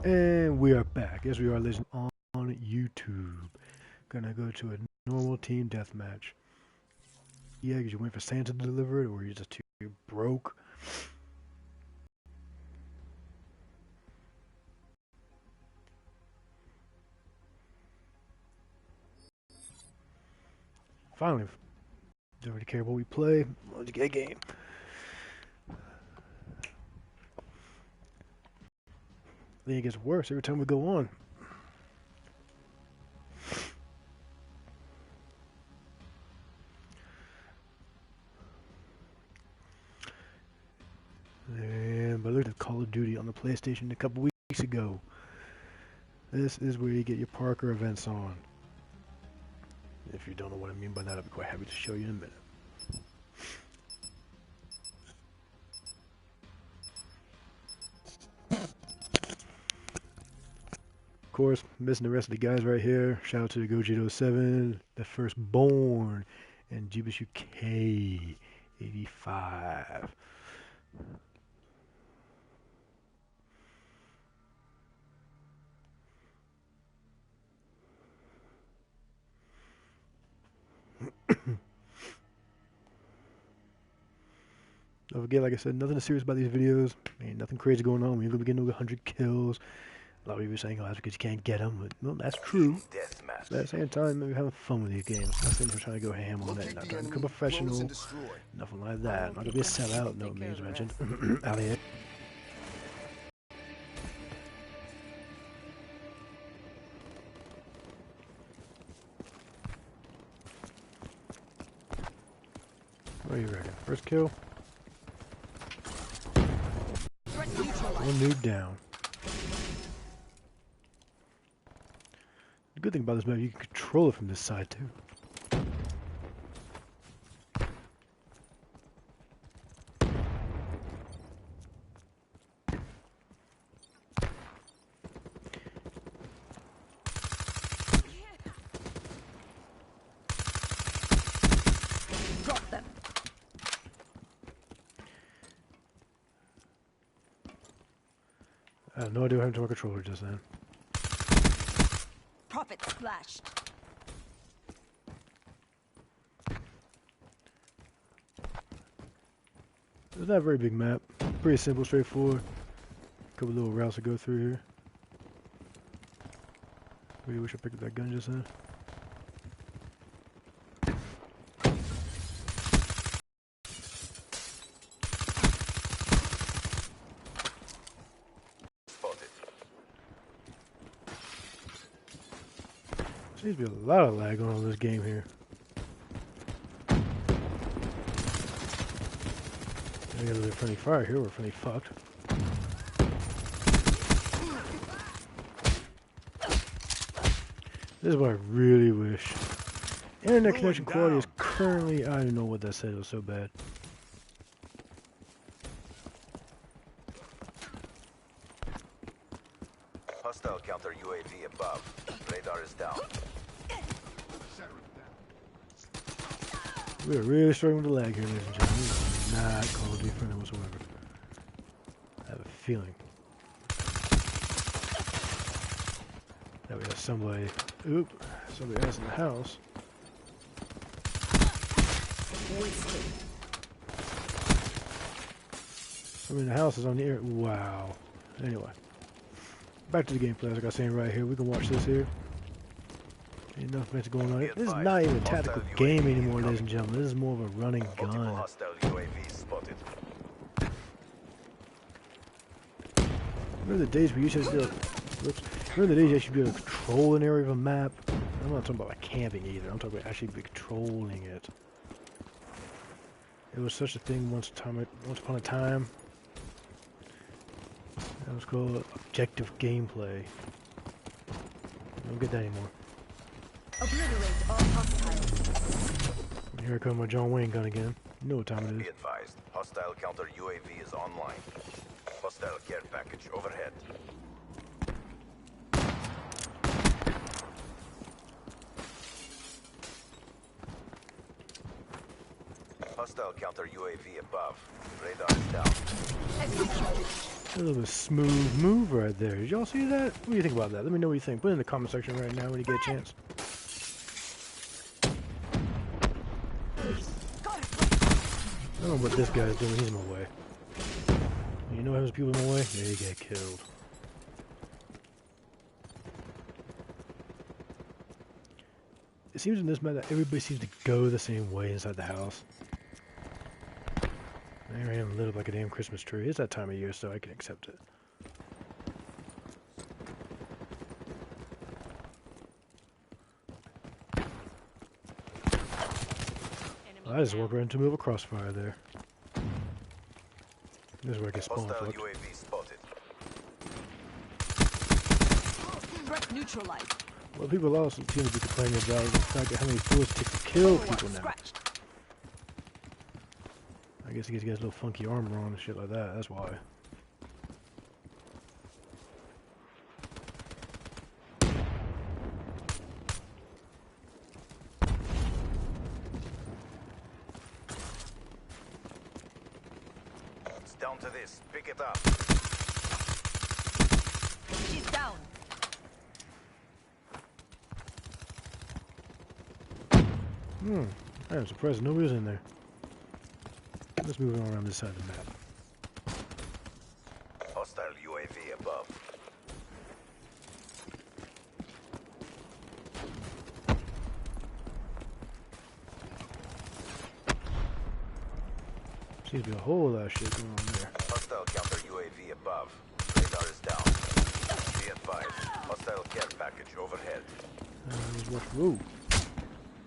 And we are back. Yes, we are, ladies, on YouTube. Gonna go to a normal team deathmatch. Yeah, because you're waiting for Santa to deliver it, or you're just too broke. Finally, don't really care what we play. Let's get a game. Then it gets worse every time we go on. But look at Call of Duty on the PlayStation a couple weeks ago. This is where you get your Parker events on. If you don't know what I mean by that, I'll be quite happy to show you in a minute. Of course, missing the rest of the guys right here. Shout out to the Gogito7, the Firstborn, and Jeebus UK 85. Don't forget, like I said, nothing serious about these videos. Ain't nothing crazy going on. We ain't gonna be getting over 100 kills. A lot of people are saying, oh, that's because you can't get them. But, no, that's true. But at the same time, maybe having fun with these games. Nothing for trying to go ham on it. Not trying to become professional. Nothing like that. Not gonna be a sellout. No names mentioned. Elliot. What do you reckon? First kill? One nude down. The good thing about this map, you can control it from this side too. Drop them. I have no idea what happened to my controller just then. Profit splashed. It's not a very big map. Pretty simple, straightforward. Couple little routes to go through here. Really wish I picked up that gun just then. Seems to be a lot of lag going on in this game here. I got a little friendly fire here, we're friendly fucked. This is what I really wish. Internet connection quality is currently, I don't know what that said, it was so bad. Hostile counter UAV above. Radar is down. We are really struggling with the lag here, ladies and gentlemen. This is not Call of Duty friendly whatsoever. I have a feeling that we have somebody else in the house. Somebody in the house is on the air. Wow. Anyway. Back to the gameplay, like I was saying right here. We can watch this here. Ain't nothing fancy going on here. This is not even a tactical game anymore, ladies and gentlemen. This is more of a running gun. Remember the days we used to be able to, remember the days you should be able to control an area of a map? I'm not talking about like camping either. I'm talking about actually controlling it. It was such a thing once upon a time. That was called objective gameplay. I don't get that anymore. Obliterate all hostiles. Here comes my John Wayne gun again. You know what time it is. Be advised, hostile counter UAV is online. Hostile care package overhead. Hostile counter UAV above. Radar is down. A little bit of smooth move right there. Did y'all see that? What do you think about that? Let me know what you think. Put it in the comment section right now when you get a chance. I don't know what this guy's doing. He's in my way. You know there's people in my way? They get killed. It seems in this map that everybody seems to go the same way inside the house. There I am, lit up like a damn Christmas tree. It's that time of year, so I can accept it. I just walked right into the middle of a crossfire there. This is where I get spawned. Hostile UAV spotted. Threat neutralized. Well, people also seem to be complaining about the fact that how many bullets it takes to kill people now. Scratched. I guess he gets a little funky armor on and shit like that. That's why. It's down to this. Pick it up. She's down. I am surprised nobody was in there. Let's move on around this side of the map. Hostile UAV above. Seems to be a whole lot of shit going on there. Hostile counter UAV above. Radar is down. Be advised. Hostile care package overhead. Let's watch. Whoa.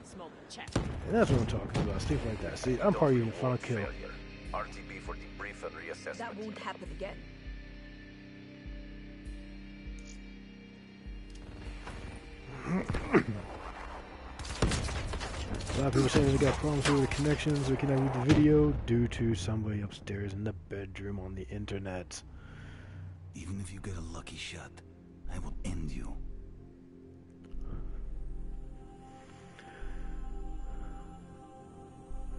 Smoke check. And that's what I'm talking about. Stuff like that. See, I'm part of your final kill. Failure. RTB for debrief and reassessment. That won't happen again. A lot of people saying they got problems with the connections. They cannot read the video due to somebody upstairs in the bedroom on the internet. Even if you get a lucky shot, I will end you.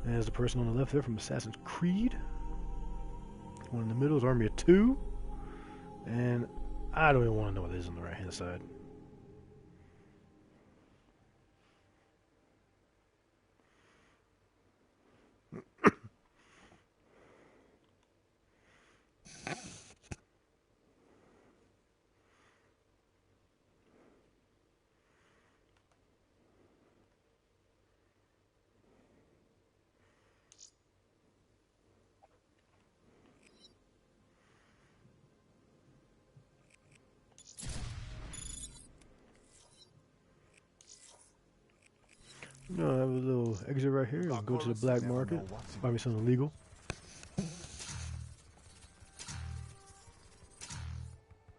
And there's the person on the left there from Assassin's Creed. One in the middle is Army of Two. And I don't even want to know what it is on the right hand side. No, I have a little exit right here. I'll go to the black market, buy me something illegal.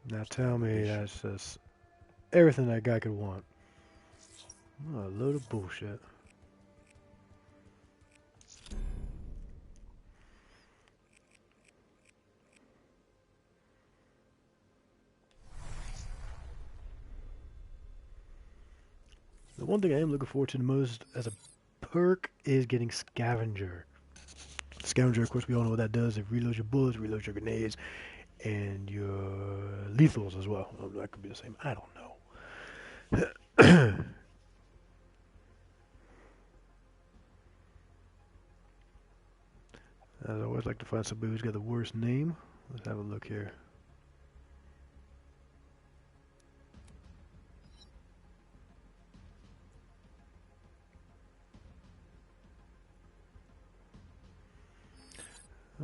Now tell me that's just everything that guy could want. What a load of bullshit. The one thing I am looking forward to the most as a perk is getting Scavenger. Scavenger, of course, we all know what that does. It reloads your bullets, reloads your grenades, and your lethals as well. Oh, that could be the same. I don't know. As I always like to find somebody who's got the worst name. Let's have a look here.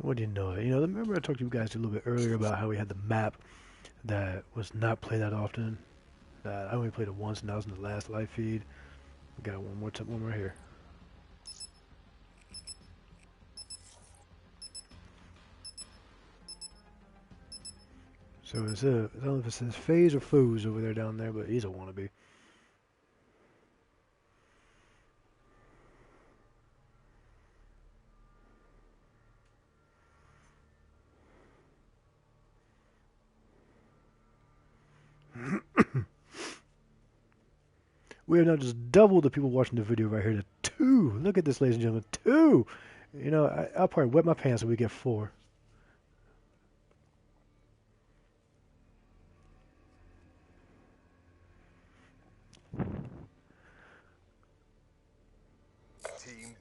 What do you know? You know, remember I talked to you guys a little bit earlier about how we had the map that was not played that often. I only played it once, and that was in the last live feed. We got one more here. So it's I don't know if it says Phase or Foes over there down there, but he's a wannabe. We have now just doubled the people watching the video right here to 2. Look at this, ladies and gentlemen, 2. You know, I'll probably wet my pants if we get 4.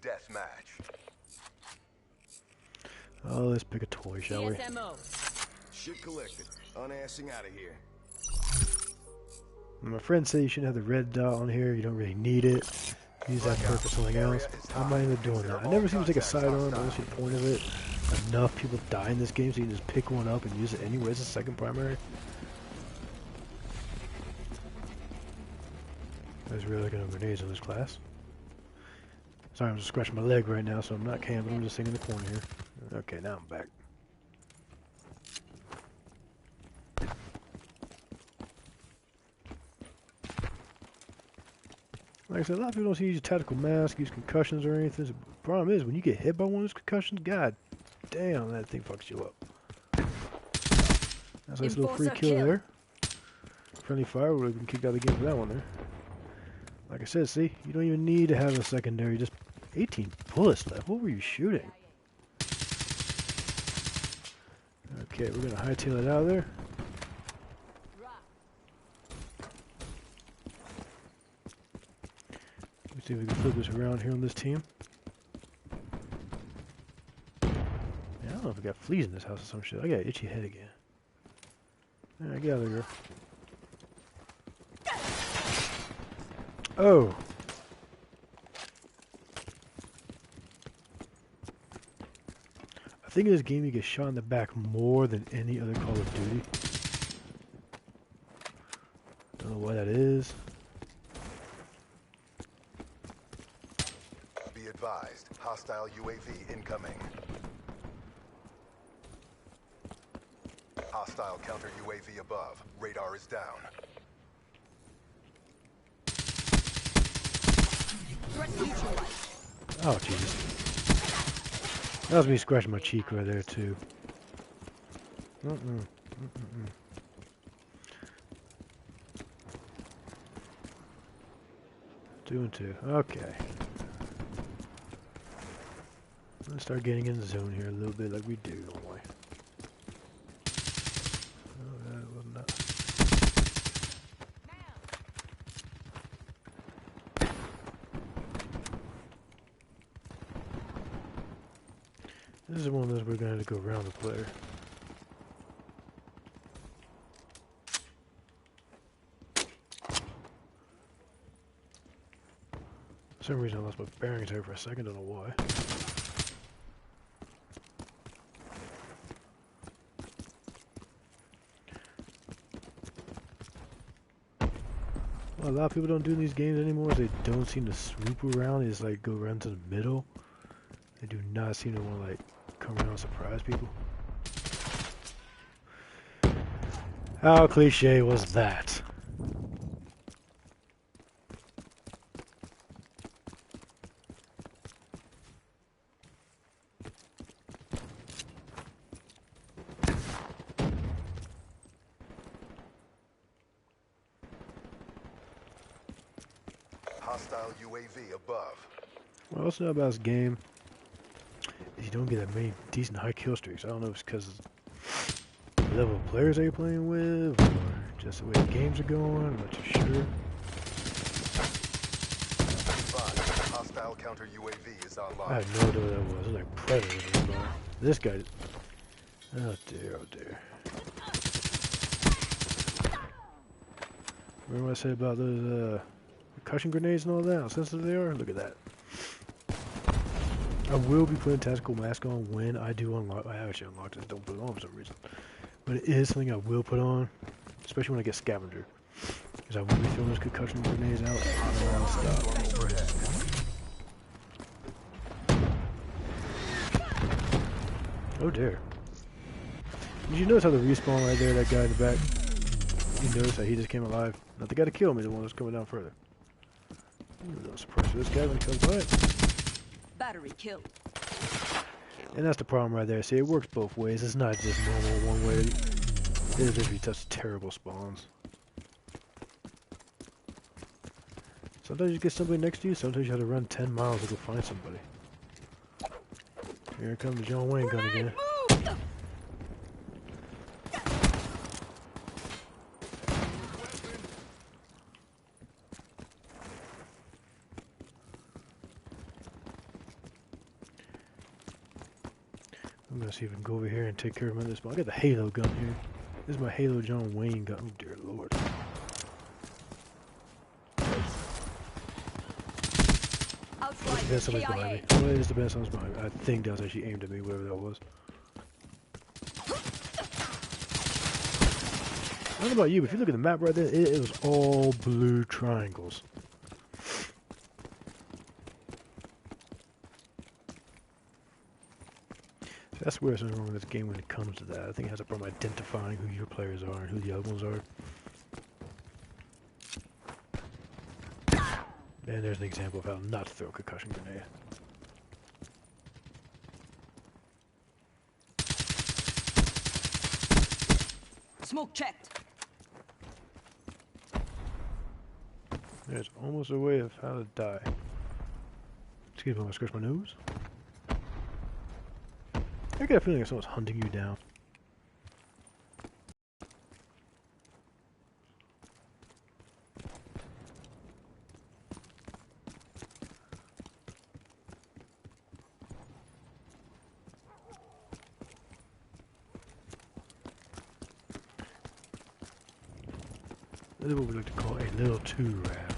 deathmatch. Oh, let's pick a toy, shall we? CSMO. Shit collected. Unassing out of here. My friend said you shouldn't have the red dot on here. You don't really need it. Use that perk for something else. I might end up doing that. I never seem to take a sidearm. I don't see the point of it. Enough people die in this game so you can just pick one up and use it anyway as a second primary. There's really good grenades in this class. Sorry, I'm just scratching my leg right now, so I'm not camping. I'm just sitting in the corner here. Okay, now I'm back. Like I said, a lot of people don't see you use tactical mask, use concussions or anything. The problem is, when you get hit by one of those concussions, god damn, that thing fucks you up. That's a nice little free kill there. Friendly fire would have been kicked out of the game for that one there. Like I said, see, you don't even need to have a secondary, just 18 bullets left. What were you shooting? Okay, we're gonna hightail it out of there. Let's see if we can flip this around here on this team. Yeah, I don't know if we got fleas in this house or some shit. I got an itchy head again. Alright, get out of there, girl. Oh! I think in this game you get shot in the back more than any other Call of Duty. Don't know why that is. Be advised, hostile UAV incoming. Hostile counter UAV above. Radar is down. Oh, Jesus. That was me scratching my cheek right there, too. Two and two. Okay. Let's start getting in the zone here a little bit like we do, don't we? Oh, that wasn't that. This is one of those we're going to have to go around the player. For some reason I lost my bearings there for a second, don't know why. What a lot of people don't do in these games anymore is they don't seem to swoop around, they just like go around to the middle. They do not seem to want to like come around and surprise people. How cliche was that? Hostile UAV above. What I also know about this game is you don't get that many decent high kill streaks. I don't know if it's because of the level of players that you're playing with, or just the way the games are going. I'm not too sure. Hostile counter UAV is online. I had no idea what that was. It was like predators or something. This guy. Oh dear, oh dear. Remember what I said about those concussion grenades and all that? How sensitive they are? Look at that. I will be putting tactical mask on when I do unlock. I actually unlocked it, don't put it on for some reason. But it is something I will put on, especially when I get scavenger. Because I will be throwing those concussion grenades out non-stop. Oh dear. Did you notice how the respawn right there, that guy in the back? You notice how he just came alive? Not the guy to kill me, the one that's coming down further. I'm a little surprised for this guy when he comes by. Battery killed. And that's the problem right there. See, it works both ways. It's not just normal one way. It is if you touch terrible spawns. Sometimes you get somebody next to you, sometimes you have to run 10 miles to go find somebody. Here comes the John Wayne gun again. I'm gonna see if we can go over here and take care of this. I got the Halo gun here. This is my Halo John Wayne gun. Oh dear lord. That's somebody's behind me. Well, it is the best someone's behind me. I think that was actually aimed at me, whatever that was. I don't know about you, but if you look at the map right there, it was all blue triangles. So that's where something wrong with this game when it comes to that. I think it has a problem identifying who your players are and who the other ones are. And there's an example of how not to throw a concussion grenade. Smoke checked. There's almost a way of how to die. Excuse me, I'm gonna scratch my nose. I get a feeling like someone's hunting you down. This is what we like to call a little two-rap.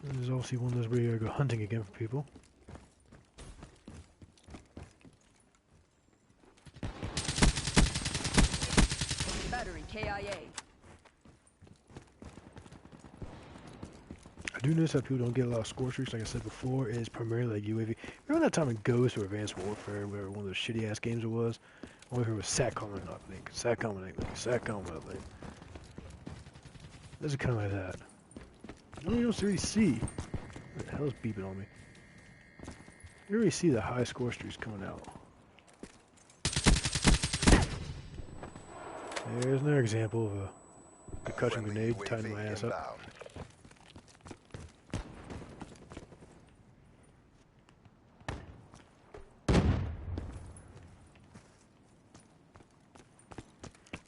There's obviously one of those where you gotta go hunting again for people. Battery KIA. I do notice that people don't get a lot of score streaks, like I said before. It's primarily like UAV. Remember that time in Ghost or Advanced Warfare, where one of those shitty ass games it was? All I heard was SATCOM, I think. SATCOM, I think. SATCOM, I think. This is kind of like that. You don't really see. What the hell is beeping on me? You don't really see the high score streaks coming out. There's another example of a concussion grenade tighten my ass up.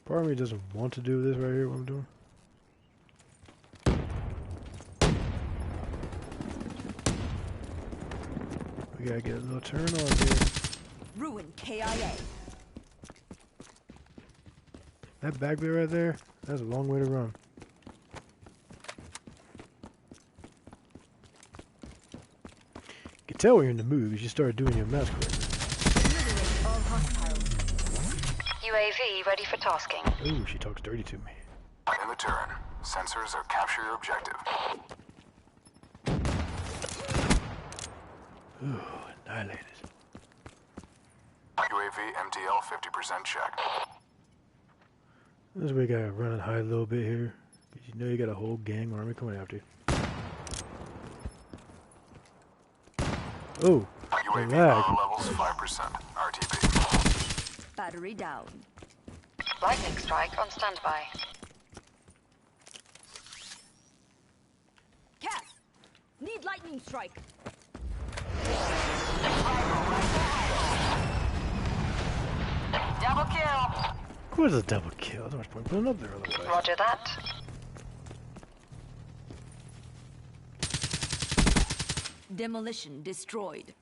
Part of me doesn't want to do this right here, what I'm doing. We gotta get a little turn on here. Ruin KIA. That back bit right there, that's a long way to run. You can tell when you're in the mood if you start doing your math correctly. All hostiles. UAV ready for tasking. Ooh, she talks dirty to me. In the turn, sensors are capture your objective. Ooh, annihilated. UAV MTL 50% check. This way, gotta run and hide a little bit here. You know you got a whole gang army coming after you. Oh, UAV the lag. power levels 5%. RTB. Battery down. Lightning strike on standby. Cass! Need lightning strike. Double kill. What is a double kill? There's no much point putting up there otherwise. Roger that. Demolition destroyed.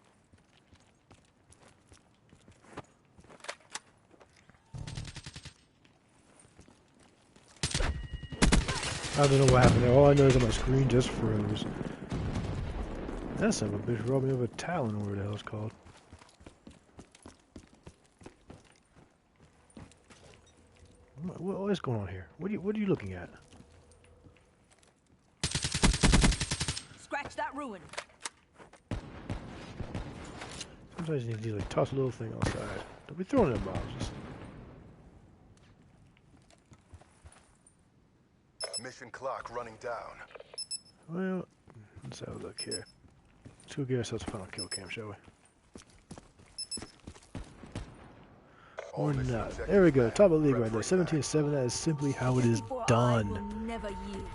I don't know what happened there. All I know is that my screen just froze. That son of a bitch robbed me of a Talon, or whatever the hell it's called. What is going on here? What are you looking at? Scratch that ruin. Sometimes you need to like toss a little thing outside. Don't be throwing them bombs. Just... Mission clock running down. Well, let's have a look here. Let's go get ourselves a final kill cam, shall we? Or not. There we go. Top of the league right there. 17-7. That is simply how it is done. I will never yield.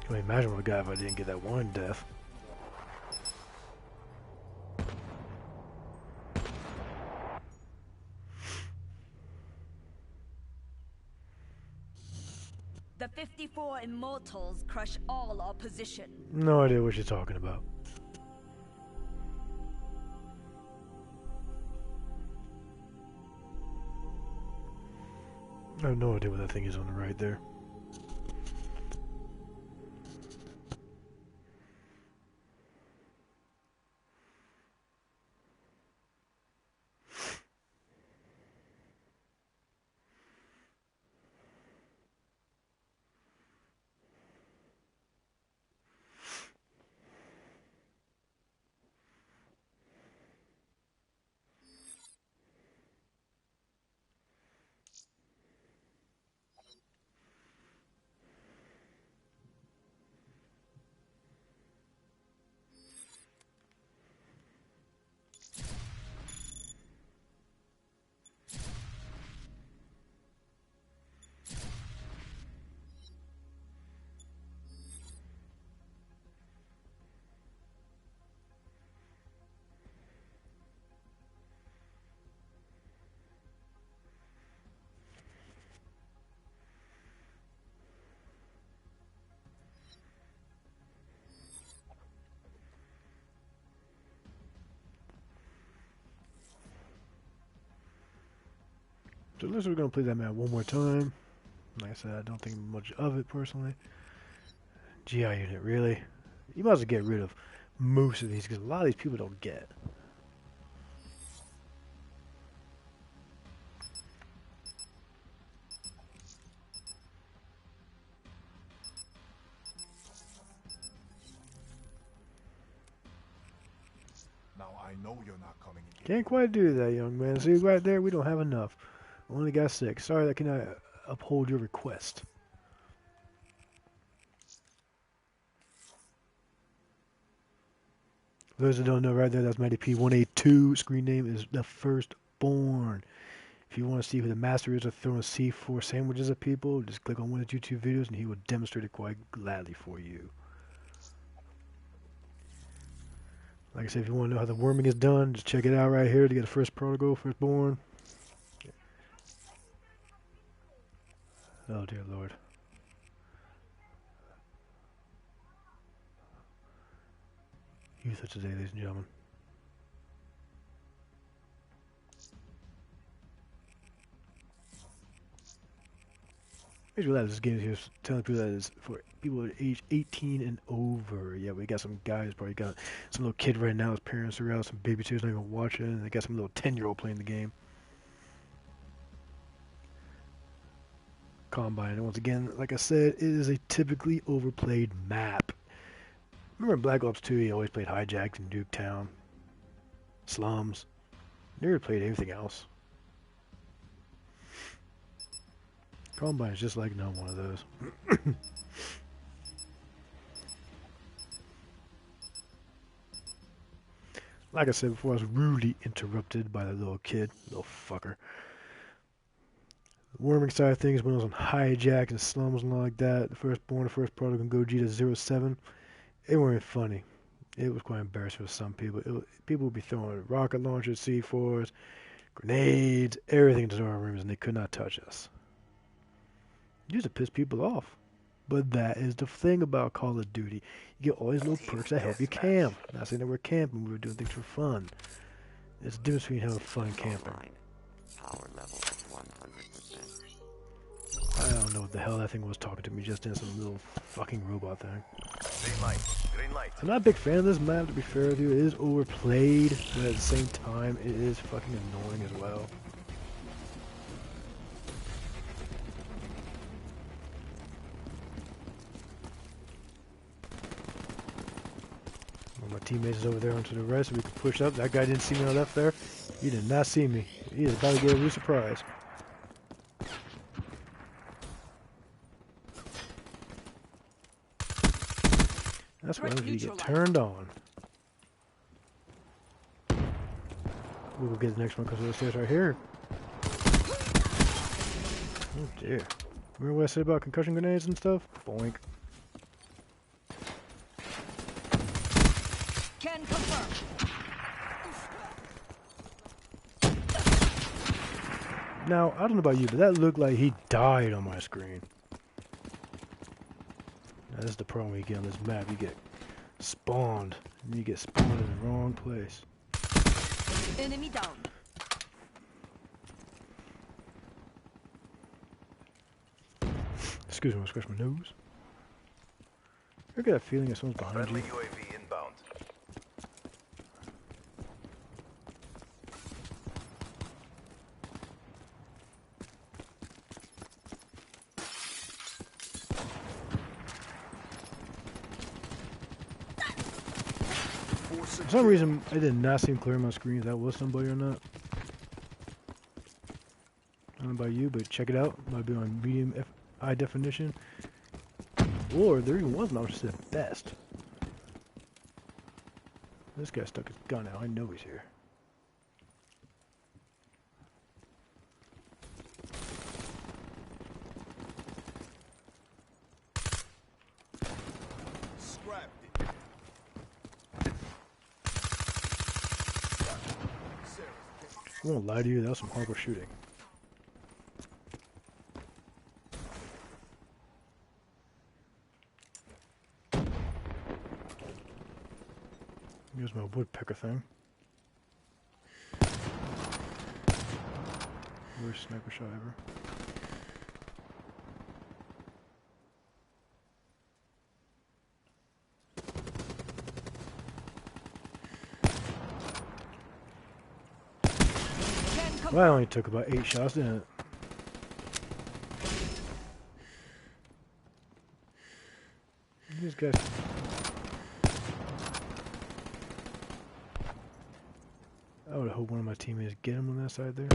Can you imagine what I got if I didn't get that one death? The 54 Immortals crush all opposition. No idea what you're talking about. I have no idea what that thing is on the right there. So unless we're going to play that map one more time. Like I said, I don't think much of it personally. GI unit, really? You might as well get rid of most of these because a lot of these people don't get. Now I know you're not coming again. Can't quite do that, young man. See, right there, we don't have enough. Only got 6. Sorry, I cannot uphold your request. For those that don't know, right there, that's Mighty P182. Screen name is The Firstborn. If you want to see who the master is of throwing C4 sandwiches at people, just click on one of his YouTube videos and he will demonstrate it quite gladly for you. Like I said, if you want to know how the worming is done, just check it out right here to get a Firstborn. Oh dear Lord. Youth of today, ladies and gentlemen. Basically, this game here is telling people that it's for people age 18 and over. Yeah, we got some guys, probably got some little kid right now, his parents are out, some babysitters not even watching, and they got some little 10-year-old playing the game. Combine, and once again, like I said, it is a typically overplayed map. Remember in Black Ops 2, you always played Hijacked and Duketown, Slums. Never played anything else. Combine is just like no one of those. Like I said before, I was rudely interrupted by that little kid, little fucker. The worming side of things, when I was on Hijack and Slums and all like that, the Firstborn, the First Prodigal, and Go G to 07, it weren't funny. It was quite embarrassing for some people. People would be throwing rocket launchers, C4s, grenades, everything into our rooms, and they could not touch us. Used to piss people off. But that is the thing about Call of Duty. You get all these little perks that help you camp. Not saying that we're camping, we were doing things for fun. There's a difference between having fun and camping. Power level 100%. I don't know what the hell that thing was talking to me just in, some little fucking robot thing. Green light. Green light. I'm not a big fan of this map, to be fair with you. It is overplayed, but at the same time, it is fucking annoying as well. Well, my teammates is over there onto the right, so we can push up. That guy didn't see me on the left there. He did not see me. He is about to get a real surprise. That's why you get turned on. We'll get the next one because of the stairs right here. Oh dear. Remember what I said about concussion grenades and stuff? Boink. Can confirm. Now, I don't know about you, but that looked like he died on my screen. Now, this is the problem when you get on this map. You get spawned. And you get spawned in the wrong place. Enemy down. Excuse me, I scratch my nose. I get that feeling that someone's behind Friendly you. UAV inbound. For some reason, it did not seem clear on my screen if that was somebody or not. I don't know about you, but check it out. It might be on medium high definition. Or there even was an option that said best. This guy stuck his gun out. I know he's here. Scrapped it. I won't lie to you, that was some horrible shooting. Here's my woodpecker thing. Worst sniper shot ever. Well, that only took about 8 shots, didn't it? These guys. I would hope one of my teammates get him on that side there.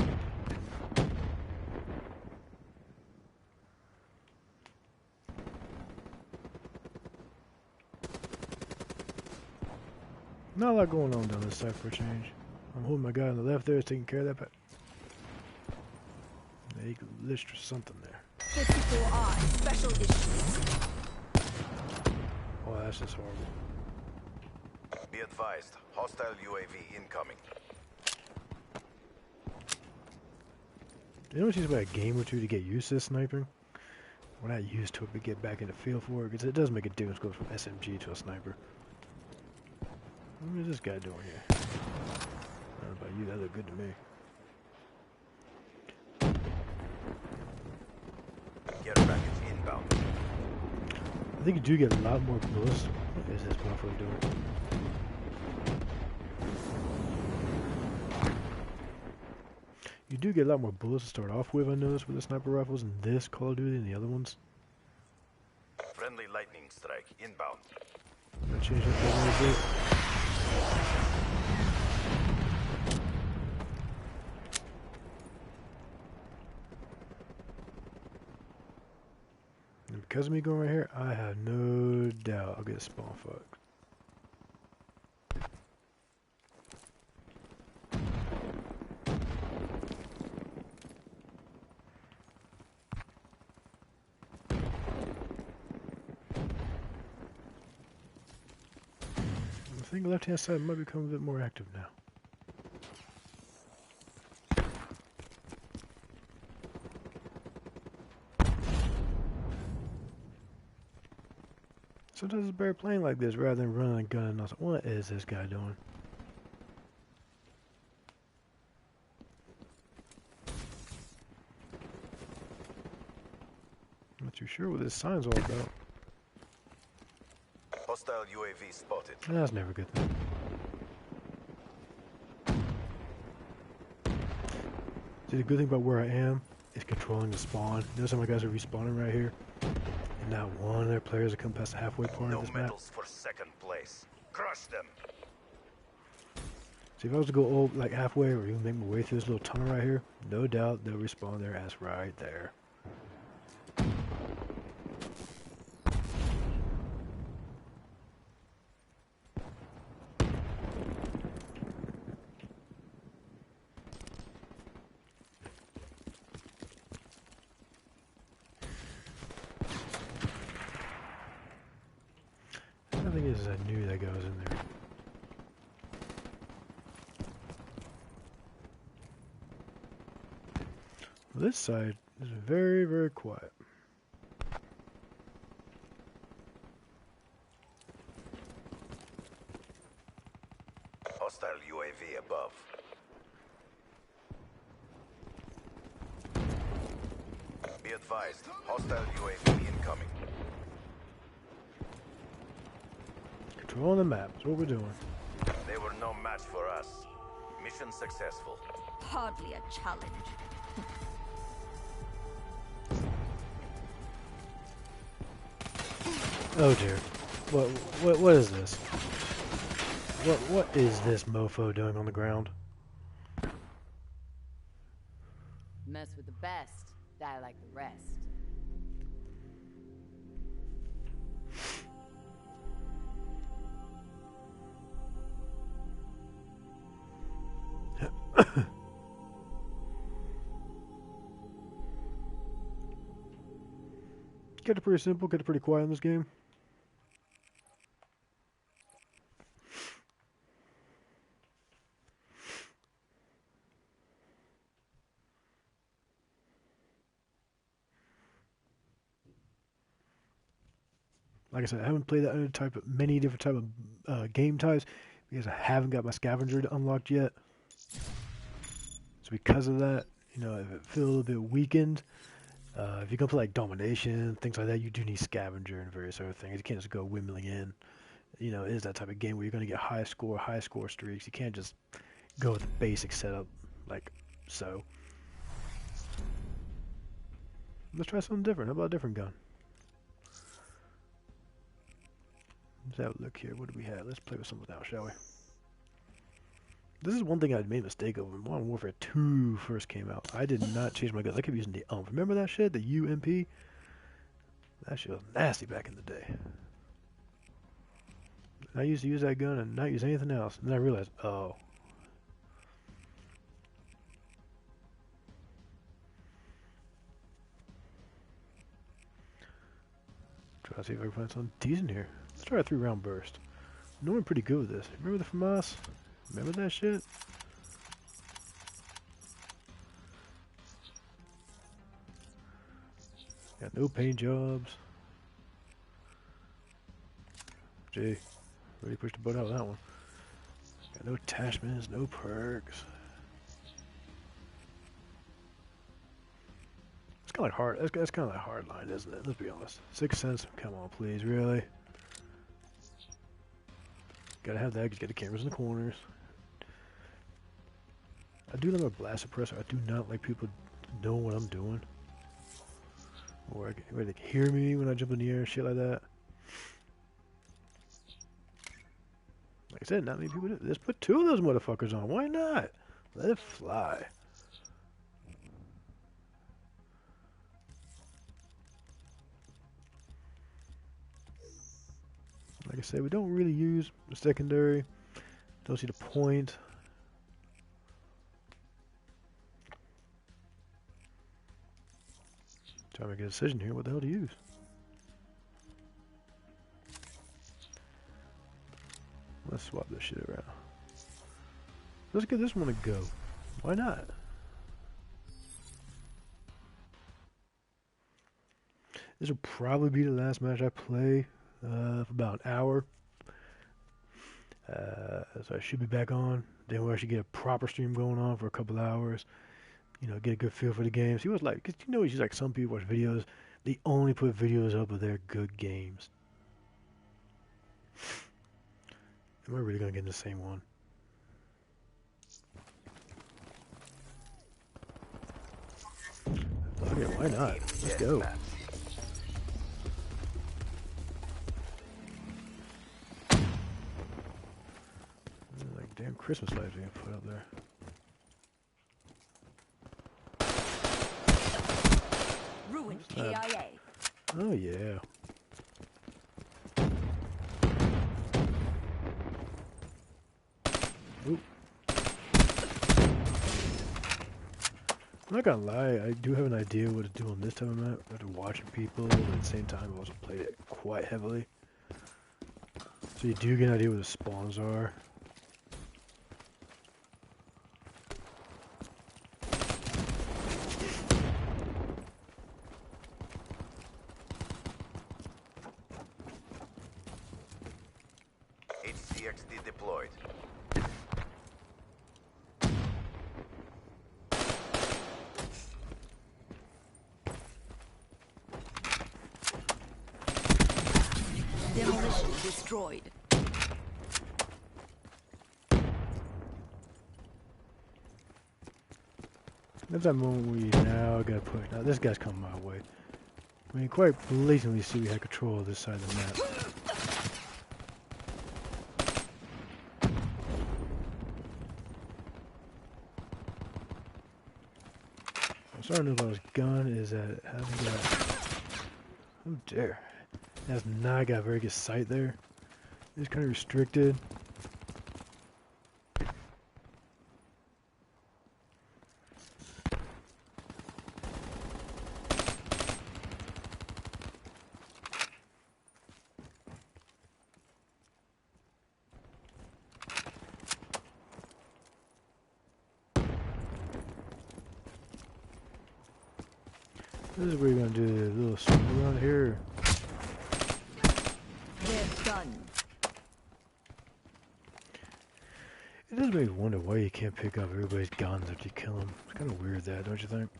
Not a lot going on down this side for a change. I'm holding my guy on the left there, is taking care of that. Yeah, he could list or something there. 54R special issue. Oh, that's just horrible. Be advised, hostile UAV incoming. You know, it's just about a game or two to get used to sniping. We're not used to it, but get back in the feel for it, because it does make a difference going from SMG to a sniper. What is this guy doing here? I don't know about you, that looked good to me. Care package inbound. I think you do get a lot more bullets. What is this motherfucker doing? You do get a lot more bullets to start off with, I noticed, with the sniper rifles in this Call of Duty than the other ones. Friendly lightning strike inbound. I'll change that a little bit. And because of me going right here, I have no doubt I'll get spawn fucked. I think the left hand side might become a bit more active now. Sometimes it's better playing like this rather than running a gun and also, what is this guy doing? Not too sure what this sign's all about. Hostile UAV spotted. That's never a good thing. See, the good thing about where I am is controlling the spawn. Notice how my guys are respawning right here. And not one of their players have come past the halfway point No of this map. medals for second place. Crush them. See, if I was to go old, like halfway or even make my way through this little tunnel right here, no doubt they'll respawn their ass right there. The thing is, I knew that guy was in there. Well, this side is very, very quiet. Hostile UAV above. Be advised, hostile UAV incoming. Controlling the map. That's what we're doing. They were no match for us. Mission successful. Hardly a challenge. Oh dear. What is this? What is this mofo doing on the ground? Mess with the best, die like the rest. Kept it pretty simple, kept it pretty quiet in this game. Like I said, I haven't played that many different type of game types because I haven't got my scavenger unlocked yet. So because of that, you know, if it feels a little bit weakened, if you come play like domination, things like that, you do need scavenger and various other things. You can't just go wimmling in. You know, it is that type of game where you're going to get high score streaks. You can't just go with the basic setup like so. Let's try something different. How about a different gun? Let's have a look here. What do we have? Let's play with something else, shall we? This is one thing I made a mistake of when Modern Warfare 2 first came out. I did not change my guns. I kept using the UMP. Remember that shit? The UMP? That shit was nasty back in the day. I used to use that gun and not use anything else. And then I realized, oh. Try to see if I can find something decent here. Let's try a 3-round burst. I'm doing pretty good with this. Remember the FAMAS? Remember that shit? Got no paint jobs. Gee, really pushed the boat out with that one. Got no attachments, no perks. It's kind of like hard. That's kind of like hard line, isn't it? Let's be honest. 6 cents. Come on, please, really. Gotta have that. 'Cause you got the cameras in the corners. I do like a blast suppressor. I do not like people knowing what I'm doing, or they can hear me when I jump in the air and shit like that. Like I said, not many people do. Let's put 2 of those motherfuckers on. Why not? Let it fly. Like I said, we don't really use the secondary. Don't see the point. Trying to make a decision here. What the hell to use? Let's swap this shit around. Let's give this one a go. Why not? This will probably be the last match I play for about an hour. So I should be back on. Then we'll actually get a proper stream going on for a couple hours. You know, get a good feel for the game. See what it's like. Because you know, it's just like some people watch videos. They only put videos up of their good games. Am I really going to get in the same one? Okay, why not? Let's go. Like damn Christmas lights being put up there. Ruined KIA. Oh yeah. Oop. I'm not gonna lie, I do have an idea what to do on this type of map. After watching people, but at the same time I've also played it quite heavily. So you do get an idea where the spawns are. HCXD deployed. Demolition destroyed. That's that moment where you now gotta push. Now this guy's coming my way. I mean, quite blatantly see we had control of this side of the map. I'm starting to know about his gun is that it hasn't got. Oh dear. It has not got very good sight there. It's kind of restricted. This is where you're gonna do a little swing around here. They're done. It does make me wonder why you can't pick up everybody's guns after you kill them. It's kind of weird that, don't you think?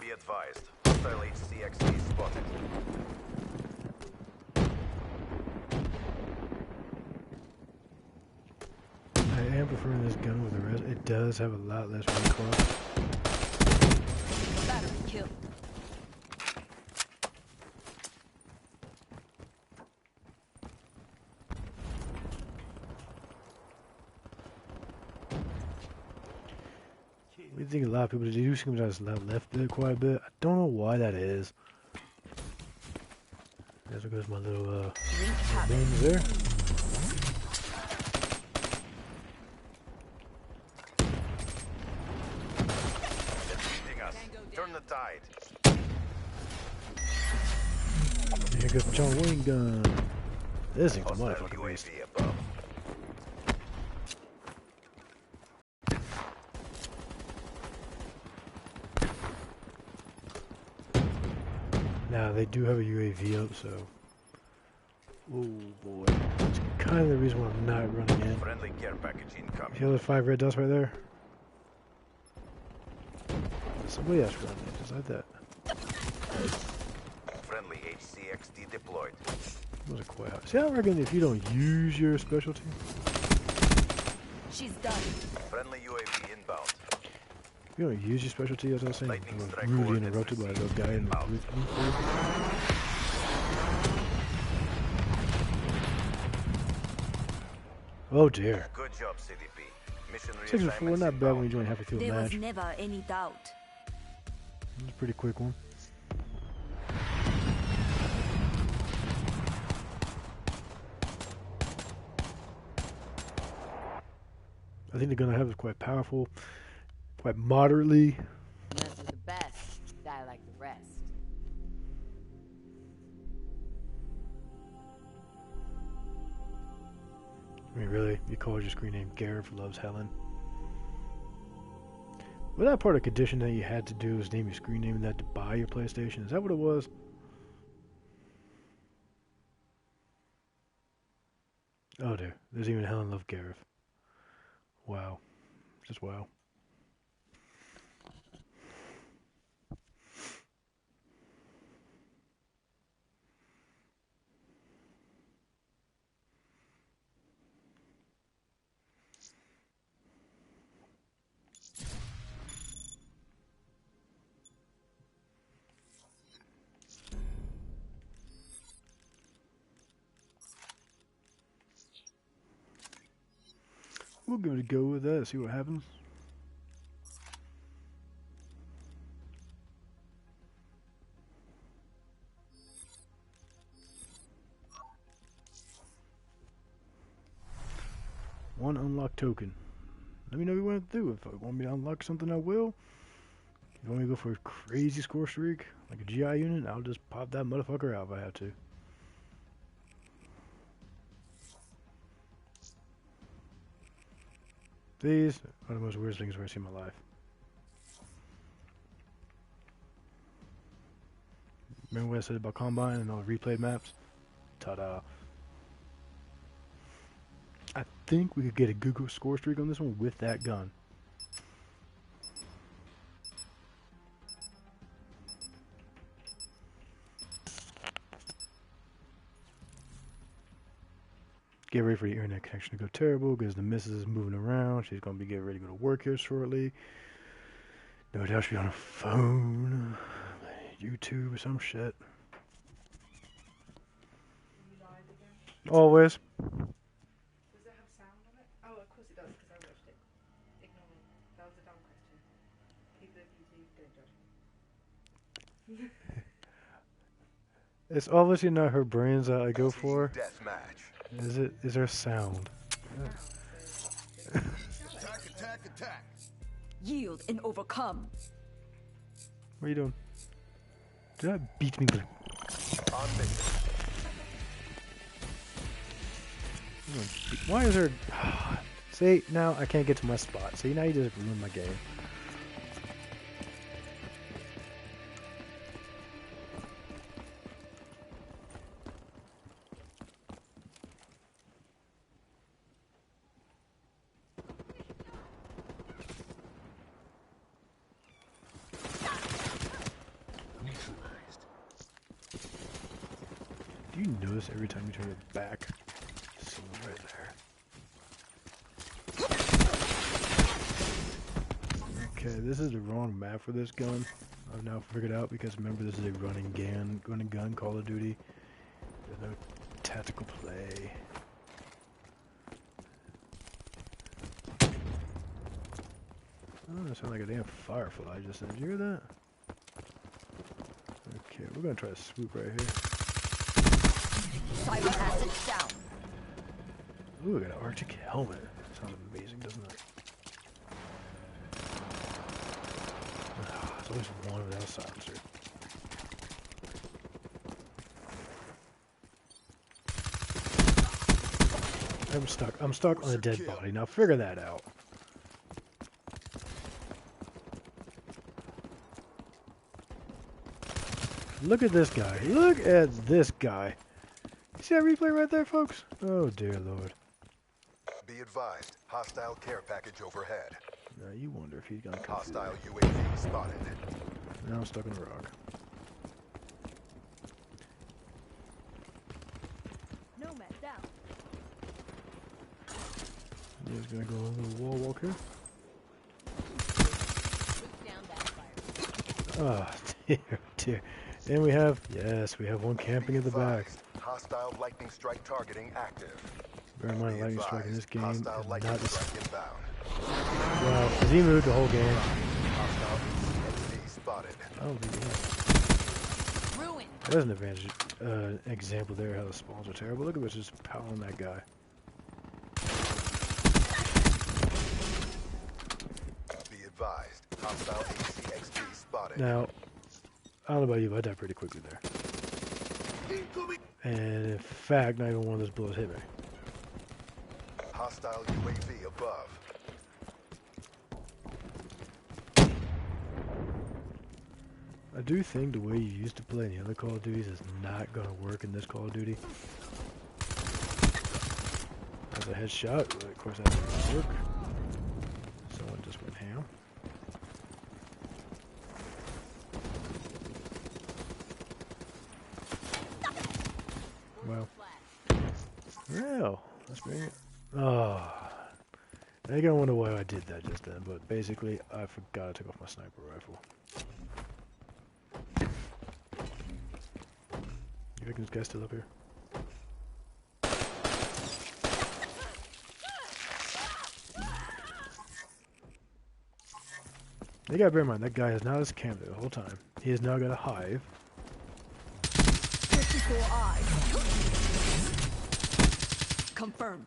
Be advised. Hostile HCXD spotted. I am preferring this gun with the rest. It does have a lot less recoil. Battery kill. We think a lot of people do seem to just left there quite a bit. I don't know why that is. There goes my little beams there. Turn the tide. Here goes my John Wayne gun. This thing's a Hostile motherfucking beast. UAV above. Now they do have a UAV up, so. Oh boy. That's kind of the reason why I'm not running in. Friendly care package incoming. See all those 5 red dots right there? Somebody else running in, just like that. Friendly HCXD deployed. Wasn't quite hot. See, I reckon if you don't use your specialty, She's done. Friendly UAV inbound. if you don't use your specialty, as I was saying, Lightning I was strike rudely coordinates interrupted by received. the guy in the Inbound. roof there. Oh dear. Good job, CDP. Mission 6 or 4, reassignments not bad when you inbound. join halfway through a There was match. never any doubt. It was a pretty quick one. I think the gun I have is quite powerful, quite moderately. Mess with the best, die like the rest. I mean, really, you called your screen name Gareth Loves Helen. Was that part of the condition that you had to do was name your screen name and that to buy your PlayStation? Is that what it was? Oh dear, there's even Helen Love Gareth. Wow. Just wow. We'll give it a go with that, see what happens. One unlocked token. Let me know what you want to do. If I want me to unlock something, I will. If you want me to go for a crazy score streak, like a GI unit, I'll just pop that motherfucker out if I have to. These are the most weirdest things I've ever seen in my life. Remember what I said about Combine and all the replayed maps? Ta-da. I think we could get a Google score streak on this one with that gun. Get ready for the internet connection to go terrible because the missus is moving around. She's going to be getting ready to go to work here shortly. No doubt she'll be on her phone, YouTube or some shit. Always. Does it have sound on it? Oh, of course it does, because I watched it. Ignore me. That was a dumb question. People of YouTube, don't judge me. It's obviously not her brains that I go for. Deathmatch. Is it? Is there sound? Attack. Yield and overcome. What are you doing? Did that beat me? On mission. Why is there... See, now I can't get to my spot. See, now you just ruined my game. Do you notice every time you turn your back? Someone right there. Okay, this is the wrong map for this gun. I've now figured out because remember this is a running gun Call of Duty. There's no tactical play. Oh, that sounds like a damn firefly just said. Did you hear that? Okay, we're gonna try to swoop right here. Cyber acid down. Ooh, I got an Arctic helmet. Sounds amazing, doesn't it? There's always one without a silencer. I'm stuck. I'm stuck on a dead body. Now figure that out. Look at this guy. Look at this guy. You see that replay right there, folks? Oh, dear Lord. Be advised, hostile care package overhead. Now you wonder if he's gonna come through Hostile there. UAV spotted. Now I'm stuck in a rock. Nomad down. He's gonna go a little wall walk here. Down backfire. Oh, dear, dear. And we have, yes, we have one camping at the back. Hostile lightning strike targeting active. Bear in mind, Be lightning strike in this game is hostile not lightning the strike inbound. well, because he moved the whole game. Hostile ECXD spotted. I don't think he is. Ruin. There's an advantage, example there how the spawns are terrible. Look at what's just powering that guy. Be advised, hostile ECXD spotted. Now, I don't know about you, but I died pretty quickly there. And in fact, not even one of those bullets hit me. Hostile UAV above. I do think the way you used to play in the other Call of Duties is not going to work in this Call of Duty. That's a headshot, but of course that doesn't work. Someone just went ham. Well. Well, that's very... Oh. Now you're going to wonder why I did that just then, but basically I forgot I took off my sniper rifle. You reckon this guy's still up here? You gotta bear in mind, that guy has not his camp there the whole time. He has now got a hive. 54 eyes. Confirmed.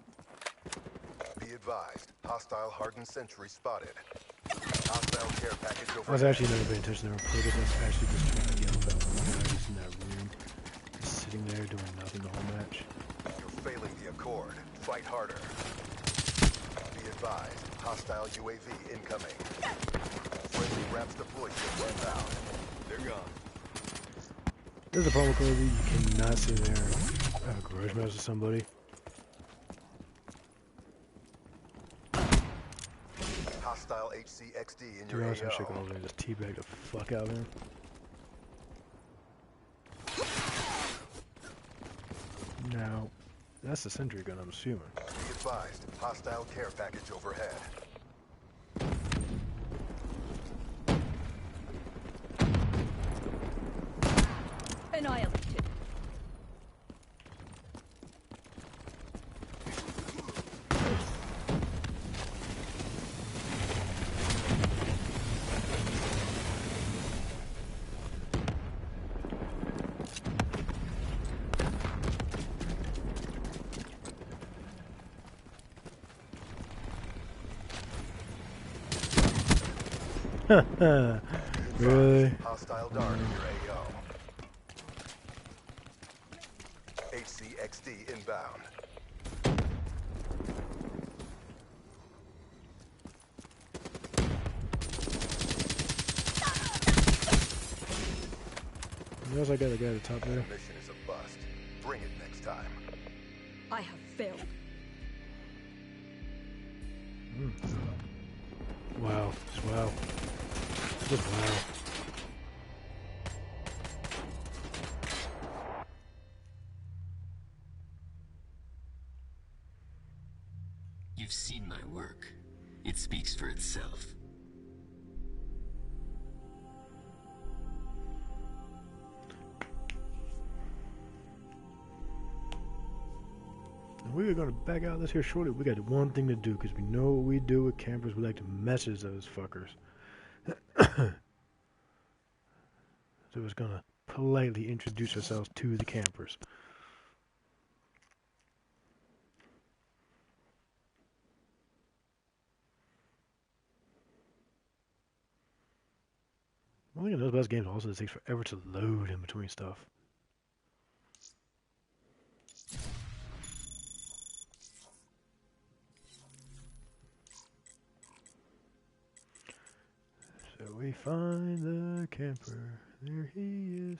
Be advised, hostile hardened sentry spotted. Hostile care package overhead. I was actually never paying attention to their purpose. I was actually just trying to yell about one guy just in that room. Just sitting there doing nothing the whole match. You're failing the accord. Fight harder. Be advised, hostile UAV incoming. Friendly Raps deployed to inbound. They're gone. There's a problem with Call of Duty. You cannot sit there and have a grudge match with somebody. Hostile HCXD in To your be honest, I AO. should go over there and just teabag the fuck out of him. Now, That's the sentry gun, I'm assuming. Be advised, hostile care package overhead. Annihilated. Really? Hostile dart in your AO. HCXD inbound. Knows I got a guy at the top there. The mission is a bust. Bring it next time. I have failed. Wow. Just wow. Just wow. You've seen my work. It speaks for itself. We are going to back out of this here shortly. We got one thing to do because we know what we do with campers. We like to message those fuckers. So we're going to politely introduce ourselves to the campers. One thing I know about this game also it takes forever to load in between stuff. So we find the camper. There he is.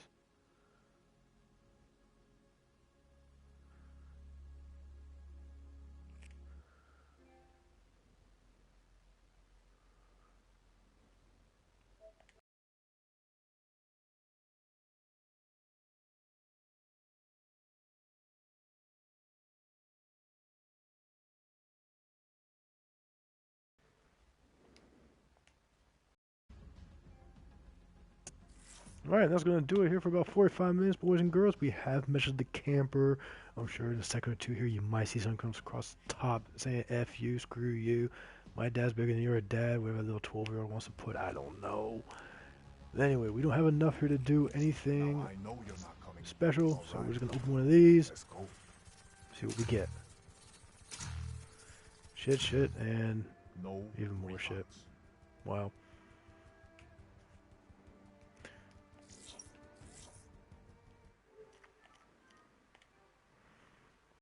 Alright, that's going to do it here for about 45 minutes, boys and girls. We have measured the camper. I'm sure in a second or two here you might see something comes across the top saying F you, screw you. My dad's bigger than your dad, whatever a little 12-year-old wants to put, I don't know. But anyway, we don't have enough here to do anything special, so we're just going to open one of these, see what we get. Shit, and even more shit. Wow.